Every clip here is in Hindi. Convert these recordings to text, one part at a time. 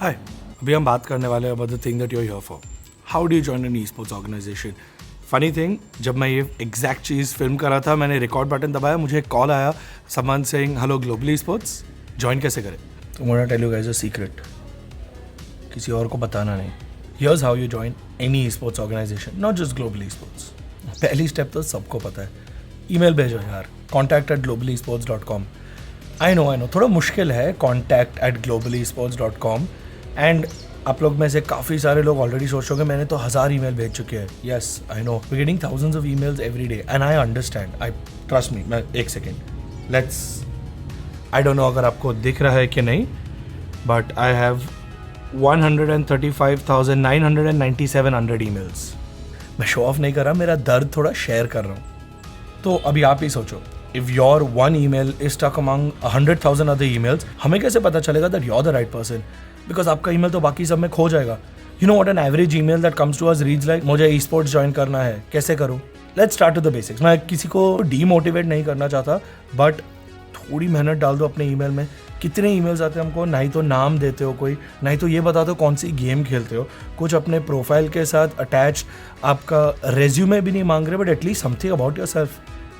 हाय, अभी हम बात करने वाले हैं about the thing that you are here for. How do you join an esports organisation? Funny thing, जब मैं ये एग्जैक्ट चीज़ फिल्म कर रहा था, मैंने रिकॉर्ड बटन दबाया, मुझे एक कॉल आया, someone saying hello global esports, join कैसे करें? तो मैं tell you guys a secret, किसी और को बताना नहीं. Here's how you join any esports organisation, not just global esports. पहली स्टेप तो सबको पता है, ईमेल भेजो यार, contact@globalesports.com. आई नो थोड़ा मुश्किल है contact@globalesports.com. एंड आप लोग में से काफ़ी सारे लोग ऑलरेडी सोच रहे होंगे मैंने तो 1000 ईमेल भेज चुके हैं. Yes I know, we getting thousands of emails every day and I understand. I trust me. मैं एक second, let's, I don't know अगर आपको दिख रहा है कि नहीं, बट आई हैव 135,997 ईमेल्स. मैं शो ऑफ नहीं कर रहा, मेरा दर्द थोड़ा शेयर कर रहा हूँ. तो अभी आप ही सोचो, if your one email is stuck among 100,000 other emails, हमें कैसे पता चलेगा that you're the right person? Because आपका email तो बाकी सब में खो जाएगा. You know what an average email that comes to us reads like? मुझे e-sports ज्वाइन करना है, कैसे करूँ? Let's start with the basics. मैं किसी को demotivate नहीं करना चाहता, but थोड़ी मेहनत डाल दो अपने ईमेल में. कितने ईमेल्स आते हैं हमको, नहीं तो नाम देते हो कोई, नहीं तो ये बता दो कौन सी गेम खेलते हो, कुछ अपने प्रोफाइल के साथ अटैच आपका रेज्यूमे भी नहीं मांग रहे, but at least something about yourself,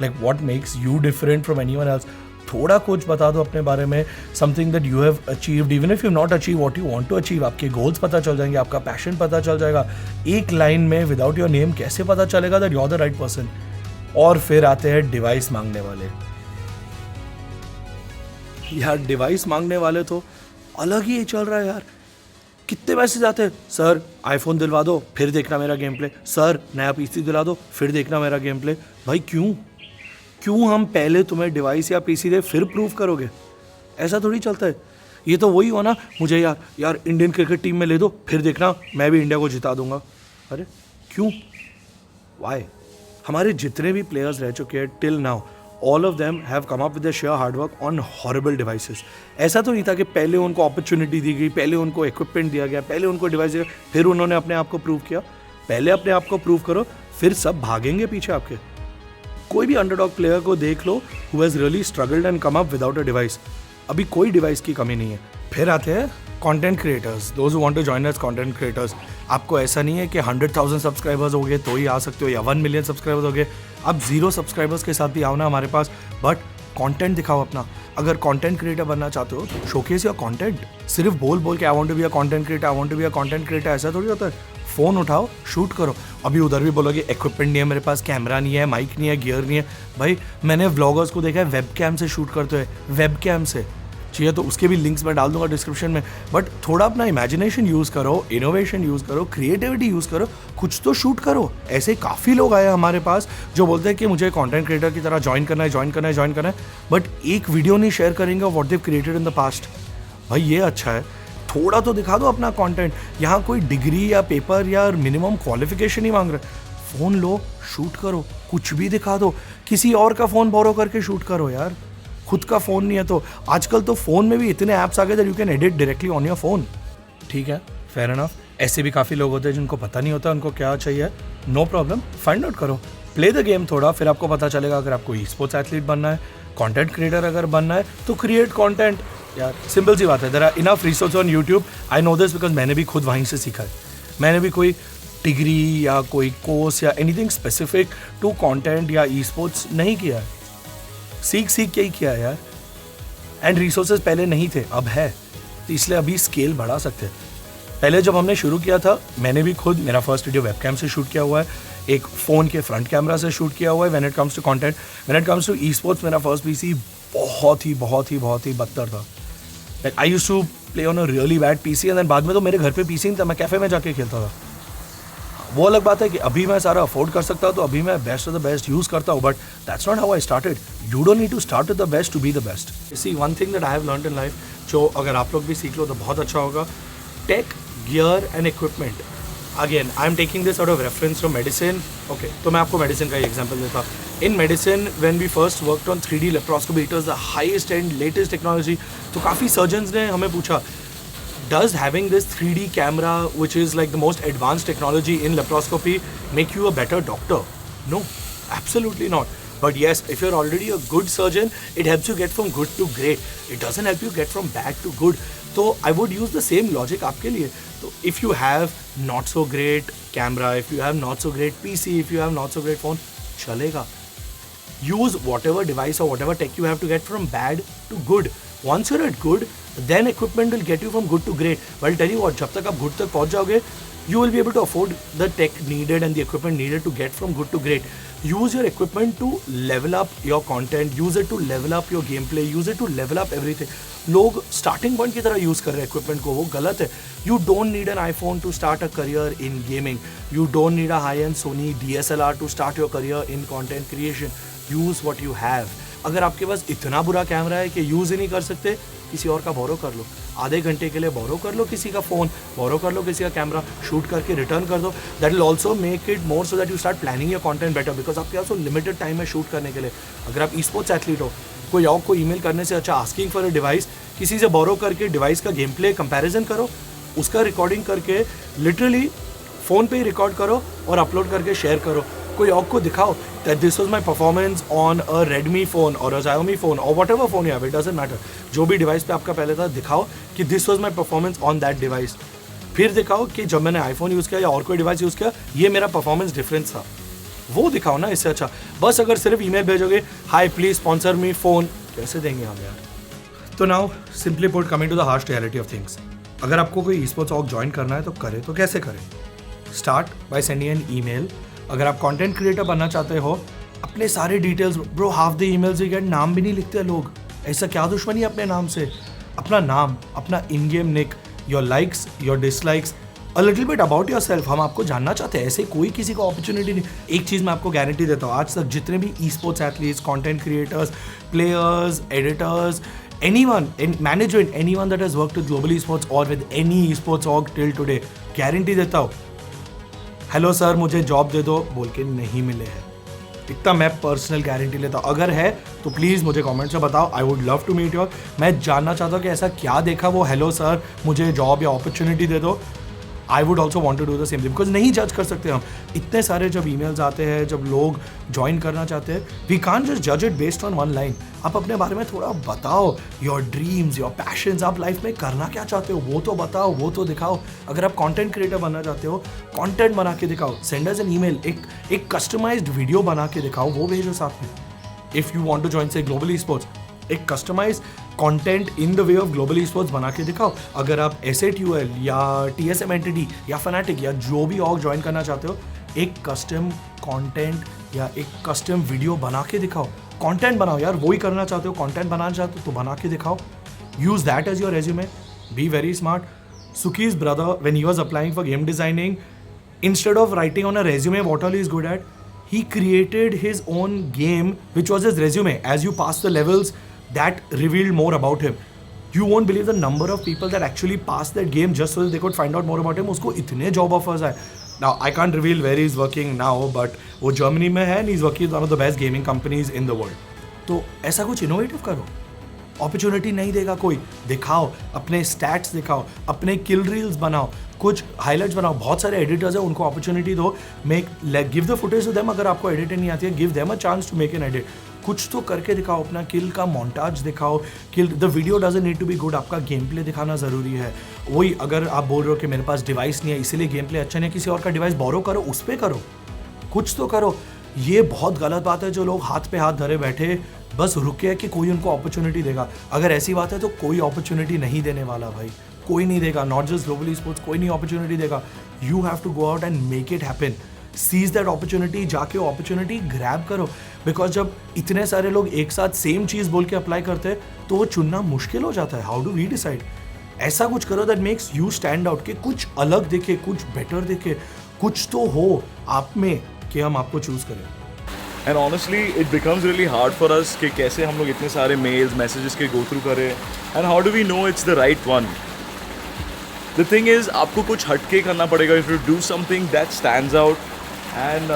like what makes you different from anyone else. थोड़ा कुछ बता दो अपने बारे में, something that you have achieved, even if you not achieve what you want to achieve. आपके गोल्स पता चल जाएंगे, आपका पैशन पता चल जाएगा. एक लाइन में विदाउट योर नेम कैसे पता चलेगा that you are the right person? और फिर आते हैं डिवाइस मांगने वाले. यार डिवाइस मांगने वाले तो अलग ही चल रहा है यार. कितने मैसेज आते हैं, सर आईफोन दिलवा दो फिर देखना मेरा गेम प्ले, सर नया पीसी दिला दो फिर देखना मेरा गेम प्ले. भाई क्यों हम पहले तुम्हें डिवाइस या पीसी दे फिर प्रूव करोगे? ऐसा थोड़ी चलता है. ये तो वही हुआ ना, मुझे यार इंडियन क्रिकेट टीम में ले दो फिर देखना मैं भी इंडिया को जिता दूंगा. अरे क्यों, वाई? हमारे जितने भी प्लेयर्स रह चुके हैं till now, all of them have come up with their sheer hard work on horrible devices. ऐसा तो नहीं था कि पहले उनको अपॉर्चुनिटी दी गई, पहले उनको इक्विपमेंट दिया गया, पहले उनको डिवाइस दिया, फिर उन्होंने अपने आप को प्रूव किया. पहले अपने आप को प्रूव करो, फिर सब भागेंगे पीछे आपके. कोई भी अंडरडॉग प्लेयर को देख लो who has really struggled and come up without a device. अभी कोई डिवाइस की कमी नहीं है. फिर आते हैं content creators, those who want to join as content creators. आपको ऐसा नहीं है कि 100,000 सब्सक्राइबर्स हो गए तो ही आ सकते हो, या 1 मिलियन सब्सक्राइबर्स हो गए. आप 0 सब्सक्राइबर्स के साथ भी आओ ना हमारे पास, बट कंटेंट दिखाओ अपना. अगर कंटेंट क्रिएटर बनना चाहते हो, शोकेस योर कंटेंट. सिर्फ बोल के I want to be a content creator, I want to be a content creator, ऐसा थोड़ी होता है. फ़ोन उठाओ, शूट करो. अभी उधर भी बोलोगे इक्विपमेंट नहीं है मेरे पास, कैमरा नहीं है, माइक नहीं है, गियर नहीं है. भाई मैंने व्लॉगर्स को देखा है वेब कैम से शूट करते हैं, वेब कैम से. चाहिए तो उसके भी लिंक्स मैं डाल दूंगा डिस्क्रिप्शन में. बट थोड़ा अपना इमेजिनेशन यूज़ करो, इनोवेशन यूज़ करो, क्रिएटिविटी यूज़ करो, कुछ तो शूट करो. ऐसे काफ़ी लोग आए हमारे पास जो बोलते हैं कि मुझे कंटेंट क्रिएटर की तरह ज्वाइन करना है, बट एक वीडियो नहीं शेयर करेंगे what Dev created in the past. भाई ये अच्छा है, थोड़ा तो दिखा दो अपना कंटेंट. यहाँ कोई डिग्री या पेपर या मिनिमम क्वालिफिकेशन नहीं मांग रहे. फ़ोन लो, शूट करो, कुछ भी दिखा दो. किसी और का फ़ोन बोरो करके शूट करो यार, खुद का फ़ोन नहीं है तो. आजकल तो फ़ोन में भी इतने ऐप्स आ गए that you can edit directly on your phone. ठीक है, फेयर इनफ. ऐसे भी काफ़ी लोग होते हैं जिनको पता नहीं होता उनको क्या चाहिए. नो प्रॉब्लम, फाइंड आउट करो, प्ले द गेम थोड़ा, फिर आपको पता चलेगा. अगर आपको ई स्पोर्ट्स एथलीट बनना है, कंटेंट क्रिएटर अगर बनना है, तो क्रिएट कंटेंट यार. सिंपल सी बात है, there are enough resource on YouTube. I know this because मैंने भी खुद वहीं से सीखा है. मैंने भी कोई डिग्री या कोई कोर्स या एनीथिंग स्पेसिफिक टू कंटेंट या ई स्पोर्ट्स नहीं किया है. सीख के ही किया यार. एंड रिसोर्सेज पहले नहीं थे, अब है, तो इसलिए अभी स्केल बढ़ा सकते हैं. पहले जब हमने शुरू किया था, मैंने भी खुद मेरा फर्स्ट वीडियो वेबकैम से शूट किया हुआ है, एक फ़ोन के फ्रंट कैमरा से शूट किया हुआ है. When it comes to content, when it comes to esports, मेरा फर्स्ट पीसी बहुत ही बदतर था. Like I used to play on a really bad PC, and then बाद में तो मेरे घर पे पीसी नहीं था, मैं कैफ़े में जाके खेलता था. वो अलग बात है कि अभी मैं सारा अफोर्ड कर सकता हूँ, तो अभी मैं best of the best use करता हूँ. But that's not how I started. You don't need to start with the best to be the best. See one thing that I have learned in life, जो अगर आप लोग भी सीख लो तो बहुत अच्छा होगा. Tech, gear and equipment. Again I am taking this out of reference from medicine. Okay, तो मैं आपको मेडिसिन का एग्जाम्पल देता. In medicine when we first worked on 3D laparoscopy, it was the highest and latest technology. तो काफ़ी सर्जन्स ने हमें पूछा, does having this 3D camera, which is like the most advanced technology in laparoscopy, make you a better doctor? No, absolutely not. But yes, if you're already a good surgeon, it helps you get from good to great. It doesn't help you get from bad to good. So I would use the same logic आपके लिए. So if you have not so great camera, if you have not so great PC, if you have not so great phone, चलेगा. Use whatever device or whatever tech you have to get from bad to good. Once you're at good, then equipment will get you from good to great. But I'll tell you what, जब तक आप good तक पहुंच जाओगे, you will be able to afford the tech needed and the equipment needed to get from good to great. Use your equipment to level up your content, use it to level up your gameplay, use it to level up everything. लोग starting point की तरह use कर रहे हैं equipment को, वो गलत है. You don't need an iPhone to start a career in gaming. You don't need a high-end Sony DSLR to start your career in content creation. Use what you have. अगर आपके पास इतना बुरा कैमरा है कि यूज़ ही नहीं कर सकते, किसी और का बोरो कर लो. आधे घंटे के लिए बोरो कर लो किसी का फ़ोन, बोरो कर लो किसी का कैमरा, शूट करके रिटर्न कर दो. That will also make it more so that you start planning your content better, because आपके पास लिमिटेड टाइम है शूट करने के लिए. अगर आप ई-स्पोर्ट्स एथलीट हो, कोई और को ईमेल करने से अच्छा आस्किंग फॉर अ डिवाइस, किसी से बोरो करके डिवाइस का गेम प्ले कंपेरिजन करो, उसका रिकॉर्डिंग करके लिटरली फ़ोन पे ही रिकॉर्ड करो और अपलोड करके शेयर करो. कोई और को दिखाओ that this was my performance on a Redmi phone or a Xiaomi phone or whatever phone you have, it doesn't matter. जो भी डिवाइस पे आपका पहले था, दिखाओ कि this was my performance on that device. फिर दिखाओ कि जब मैंने आईफोन यूज़ किया या और कोई डिवाइस यूज़ किया, ये मेरा परफॉर्मेंस डिफरेंस था. वो दिखाओ ना, इससे अच्छा. बस अगर सिर्फ ईमेल भेजोगे, hi please sponsor me phone, कैसे देंगे हम यार. तो now simply put, coming to the harsh reality of things. अगर आपको कोई ई-स्पोर्ट्स ऑर्ग ज्वाइन करना है तो करे तो कैसे करें. Start by sending an email. अगर आप कंटेंट क्रिएटर बनना चाहते हो, अपने सारे details, bro half the emails we get, नाम भी नहीं लिखते लोग. ऐसा क्या दुश्मनी है अपने नाम से. अपना नाम, अपना in game nick, your likes, your dislikes, a little bit about yourself. हम आपको जानना चाहते हैं. ऐसे कोई किसी को अपॉर्चुनिटी नहीं. एक चीज़ मैं आपको गारंटी देता हूँ, आज तक जितने भी e sports athletes, content creators, players, editors, anyone in management, anyone that has worked with global esports or with any esports org till today, guarantee देता हूँ, हेलो सर मुझे जॉब दे दो बोल के नहीं मिले हैं. इतना मैं पर्सनल गारंटी लेता हूँ. अगर है तो प्लीज़ मुझे कमेंट से बताओ. I would love to meet you. मैं जानना चाहता हूँ कि ऐसा क्या देखा वो, हेलो सर मुझे जॉब या अपॉर्चुनिटी दे दो. I would also want to do the same thing, because नहीं जज कर सकते हम. इतने सारे जब ईमेल्स आते हैं, जब लोग ज्वाइन करना चाहते हैं, वी कांट जस्ट जज it based on one line. आप अपने बारे में थोड़ा बताओ, योर ड्रीम्स, योर पैशंस, आप लाइफ में करना क्या चाहते हो वो तो बताओ, वो तो दिखाओ. अगर आप कंटेंट क्रिएटर बनना चाहते हो, कंटेंट बना के दिखाओ. सेंड अस एन ईमेल, एक कस्टमाइज्ड वीडियो बना के दिखाओ, वो भेजो साथ में. If you want to join से ग्लोबल ई-स्पोर्ट्स, एक customize content in the way of global esports बना के दिखाओ. अगर आप SATUL या TSM एंटिटी या फनाटिक या जो भी ऑर्ग ज्वाइन करना चाहते हो, एक कस्टम कंटेंट या एक कस्टम वीडियो बना के दिखाओ. कंटेंट बनाओ यार, वही करना चाहते हो, कंटेंट बनाना चाहते हो तो बना के दिखाओ. Use that as your resume. Be very smart. Suki's brother, when he was applying for game designing, instead of writing on a resume what all he is good at, he created his own game which was his resume. As you pass the levels, that revealed more about him. You won't believe the number of people that actually passed that game just so that they could find out more about him. उसको इतने job offers आए. Now I can't reveal where he's working now, but वो Germany में है and he's working with one of the best gaming companies in the world. तो ऐसा कुछ innovative करो. अपॉर्चुनिटी नहीं देगा कोई, दिखाओ, अपने स्टैट्स दिखाओ, अपने किल रील्स बनाओ, कुछ हाईलाइट्स बनाओ. बहुत सारे एडिटर्स हैं, उनको अपॉर्चुनिटी दो. Give the footage to them. अगर आपको एडिटिंग नहीं आती है, give them a chance to make an edit. कुछ तो करके दिखाओ, अपना किल का मोन्टाज दिखाओ. Kill the video doesn't need to be good, आपका गेम प्ले दिखाना ज़रूरी है. वही अगर आप बोल रहे हो कि मेरे पास डिवाइस नहीं है इसीलिए गेम प्ले अच्छा नहीं है, किसी और का डिवाइस बोरो करो, उस पर करो, कुछ तो करो. ये बहुत गलत बात है जो लोग हाथ पे हाथ धरे बैठे बस रुके हैं कि कोई उनको अपॉर्चुनिटी देगा. अगर ऐसी बात है तो कोई अपॉर्चुनिटी नहीं देने वाला भाई, कोई नहीं देगा. नॉट जस्ट ग्लोबल ई-स्पोर्ट्स, कोई नहीं अपॉर्चुनिटी देगा. You have to go out and make it happen. Seize that opportunity, जाके अपॉर्चुनिटी ग्रैब करो. बिकॉज जब इतने सारे लोग एक साथ सेम चीज़ बोल के अप्लाई करते हैं तो वो चुनना मुश्किल हो जाता है. How do we decide. ऐसा कुछ करो that makes you stand out, कि कुछ अलग दिखे, कुछ बेटर दिखे, कुछ तो हो आप में कि हम आपको चूज़ करें. And honestly it becomes really hard for us कि कैसे हम लोग इतने सारे मेल्स मैसेजेस के गो थ्रू करें, and how do we know it's the right one. The thing is आपको कुछ हटके करना पड़ेगा. If you do something that stands out and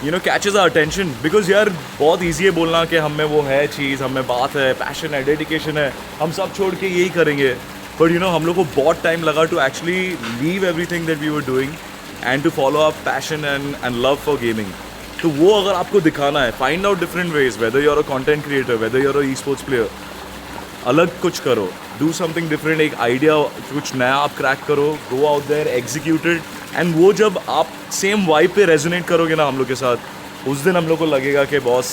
you know catches our attention. Because यार बहुत ईजी है बोलना कि हम में वो है चीज़, हम में बात है, पैशन है, डेडिकेशन है, हम सब छोड़ के यही करेंगे. बट यू नो हम लोग को बहुत टाइम लगा to actually leave everything that we were doing and to follow our passion and love for gaming. तो वो अगर आपको दिखाना है, find out different ways, whether you are a content creator, whether you are a esports player, अलग कुछ करो, डू समथिंग डिफरेंट, एक आइडिया कुछ नया आप क्रैक करो, go out there, executed, and वो जब आप सेम वाइब पे रेजोनेट करोगे ना हम लोग के साथ, उस दिन हम लोग को लगेगा कि बॉस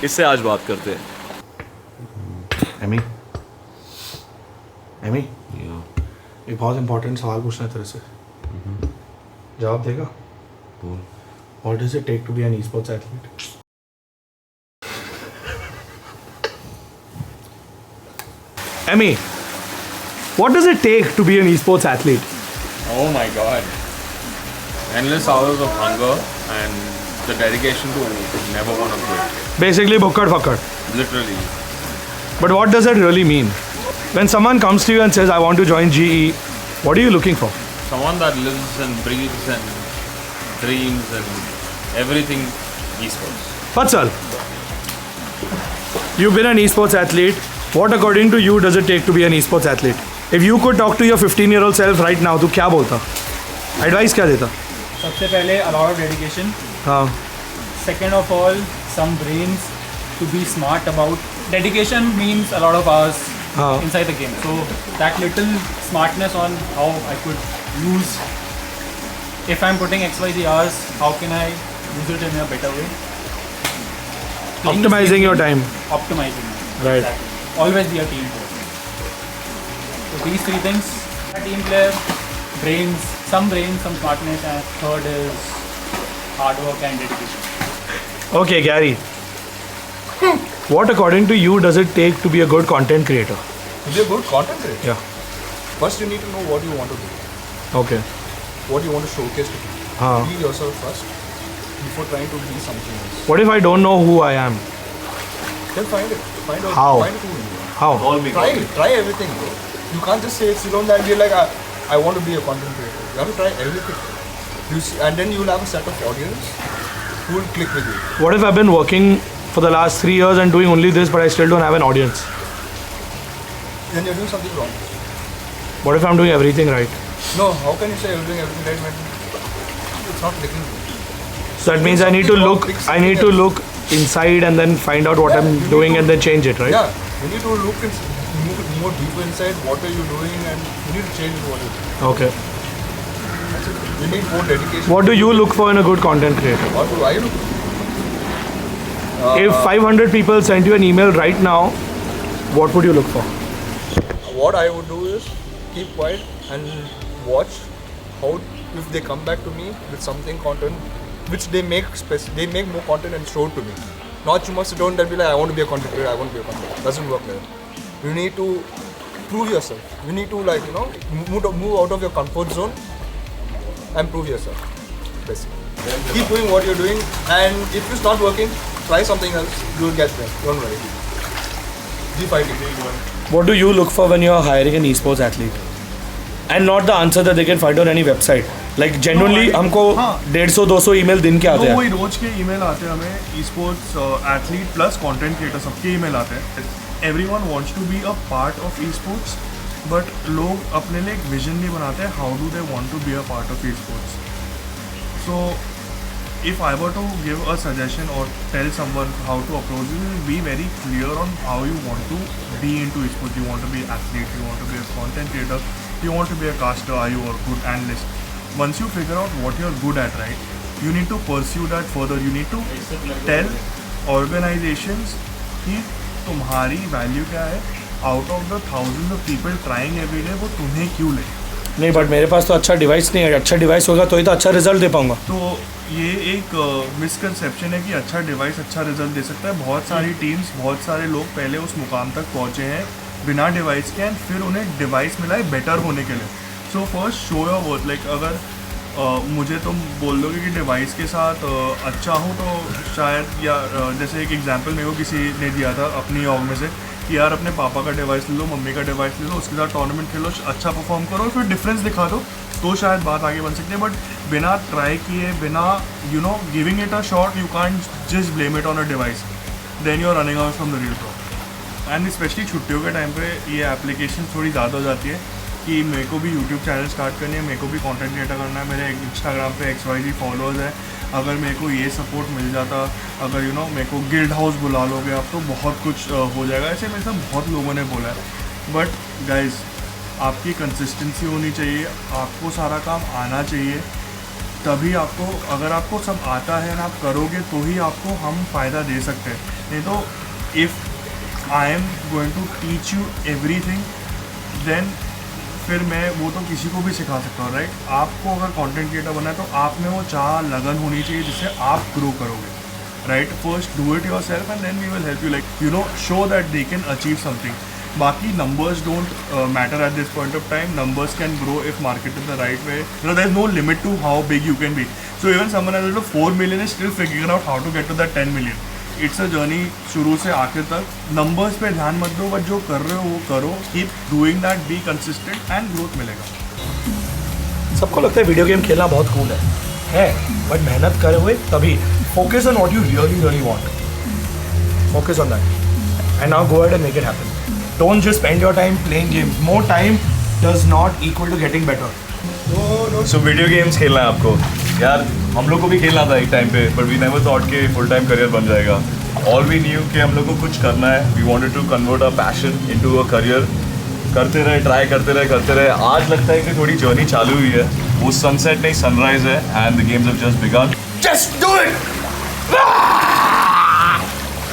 इससे आज बात करते हैं. एमी एक बहुत इंपॉर्टेंट सवाल पूछना है तेरे से. जवाब देगा? What does it take to be an esports athlete? Emmy, what does it take to be an esports athlete? Oh my god. Endless hours of hunger and the dedication to never want to quit. Basically, bukkad fakkad. Literally. But what does that really mean? When someone comes to you and says, I want to join GE, what are you looking for? Someone that lives and breathes and dreams and everything esports. Vatsal, you've been an esports athlete. What according to you does it take to be an esports athlete? If you could talk to your 15-year-old self right now, तो क्या बोलता? Advice क्या देता? सबसे पहले a lot of dedication. हाँ. Second of all, some brains to be smart about. Dedication means a lot of hours inside the game. So that little smartness on how I could use. If I'm putting XYZ hours, how can I use it in a better way? Optimizing your time. Optimizing. Right. Exactly. Always be a team player. So these three things: a team player, brains, some smartness, and third is hard work and dedication. Okay, Gary. What according to you does it take to be a good content creator? To be a good content creator? Yeah. First you need to know what you want to do. Okay. What you want to showcase to people. Be yourself first before trying to be something else. What if I don't know who I am? Then find it. Find out. How? Find who you are. How? Try it. Try everything, bro. You can't just say sit on that and be like, I want to be a content creator. You have to try everything. And then you will have a set of audience who will click with you. What if I've been working for the last 3 years and doing only this, but I still don't have an audience? Then you're doing something wrong. What if I'm doing everything right? No, how can you say you're doing everything right when it's not clicking? So that means I need to look inside and then find out what I'm doing and then change it, right? Yeah, you need to look more deeper inside. What are you doing, and you need to change what you're doing. Okay. That's it. You need more dedication. What do you look for in a good content creator? What do I look for? If 500 people sent you an email right now, what would you look for? What I would do is keep quiet and watch how if they come back to me with something content which they make more content and show it to me. Not you must sit down and be like, I want to be a content creator, I want to be a content creator. Doesn't work like that. You need to prove yourself. You need to move out of your comfort zone and prove yourself. Basically. Keep doing what you're doing, and if it's not working, try something else. You'll get there. Don't worry. Keep fighting. What do you look for when you're hiring an esports athlete? And not the answer that they can find on any website. Like genuinely हमको 150-200 ईमेल दिन के आते हैं. वही रोज के ईमेल आते हैं हमें esports athlete plus content creator सबके ईमेल आते हैं. Everyone wants to be a part of esports, but लोग अपने लिए एक vision नहीं बनाते हैं. How do they want to be a part of esports? So if I were to give a suggestion or tell someone how to approach it, be very clear on how you want to be into esports. You want to be an athlete, you want to be a content creator, you want to be a caster, are you a good analyst? Once you figure out what you're good at, right, you need to pursue that further. You need to tell organizations कि तुम्हारी value क्या है, out of the thousands of people trying every day, वो तुम्हें क्यों ले? नहीं, बट मेरे पास तो अच्छा डिवाइस नहीं है. अच्छा डिवाइस होगा तो ही तो अच्छा रिजल्ट दे पाऊंगा. तो ये एक मिसकंसेप्शन है कि अच्छा डिवाइस अच्छा रिजल्ट दे सकता है. बहुत सारी टीम्स, बहुत सारे लोग पहले उस मुकाम तक पहुँचे हैं बिना डिवाइस के, एंड फिर उन्हें डिवाइस मिला है बेटर होने के लिए. So first show your worth. Like अगर मुझे तुम बोल दोगे कि डिवाइस के साथ अच्छा हूँ तो शायद, या जैसे एक एग्जांपल मेरे को किसी ने दिया था अपनी ऑर्ग में से कि यार अपने पापा का डिवाइस ले लो, मम्मी का डिवाइस ले लो, उसके साथ टूर्नामेंट खेलो, अच्छा परफॉर्म करो, फिर डिफरेंस दिखा दो, तो शायद बात आगे बन सकती है. बट बिना ट्राई किए, बिना giving it a shot, you can't just blame it on a device. Then you are running out from the real problem. And specially छुट्टियों के टाइम पे ये एप्लीकेशन थोड़ी ज़्यादा हो जाती है कि मेरे को भी यूट्यूब चैनल स्टार्ट करनी है, मेरे को भी कंटेंट क्रिएटर करना है, मेरे इंस्टाग्राम पे XYZ फॉलोअर्स है, अगर मेरे को ये सपोर्ट मिल जाता, अगर मेरे को गिल्ड हाउस बुला लोगे आप तो बहुत कुछ हो जाएगा। ऐसे मेरे साथ बहुत लोगों ने बोला है। बट गाइज, आपकी कंसिस्टेंसी होनी चाहिए, आपको सारा काम आना चाहिए, तभी आपको, अगर आपको सब आता है ना आप करोगे तो ही आपको हम फ़ायदा दे सकते हैं। नहीं तो if I am going to teach you everything, then फिर मैं वो तो किसी को भी सिखा सकता हूँ, राइट। आपको अगर कंटेंट क्रिएटर बनना है तो आप में वो चाह लगन होनी चाहिए जिससे आप ग्रो करोगे, right. First do it yourself and then we will help you, like show that they can achieve something. बाकी numbers don't matter at this point of time. Numbers can grow if marketed the right way. There's no limit to how big you can be. So even someone as little 4 million is still figuring out how to get to that 10 million. It's a journey शुरू से आखिर तक। Numbers पे ध्यान मत दो, बट जो कर रहे हो वो करो। Keep doing that, be consistent and growth मिलेगा। सबको लगता है वीडियो गेम खेलना बहुत कूल है, बट मेहनत करे हुए तभी। Focus on what you really want, focus on that and now go ahead and make it happen. Don't just spend your time playing games. More time does not equal to getting better. So video games खेलना है आपको यार, हम लोग को भी खेलना था एक टाइम पे, but we never thought कि full time career बन जाएगा। All we knew कि हम लोग को कुछ करना है, we wanted to convert our passion into a career। करते रहे, ट्राई करते रहे। आज लगता है कि थोड़ी जर्नी चालू हुई है, वो सनसेट नहीं सनराइज है, and the games have just begun. Just do it!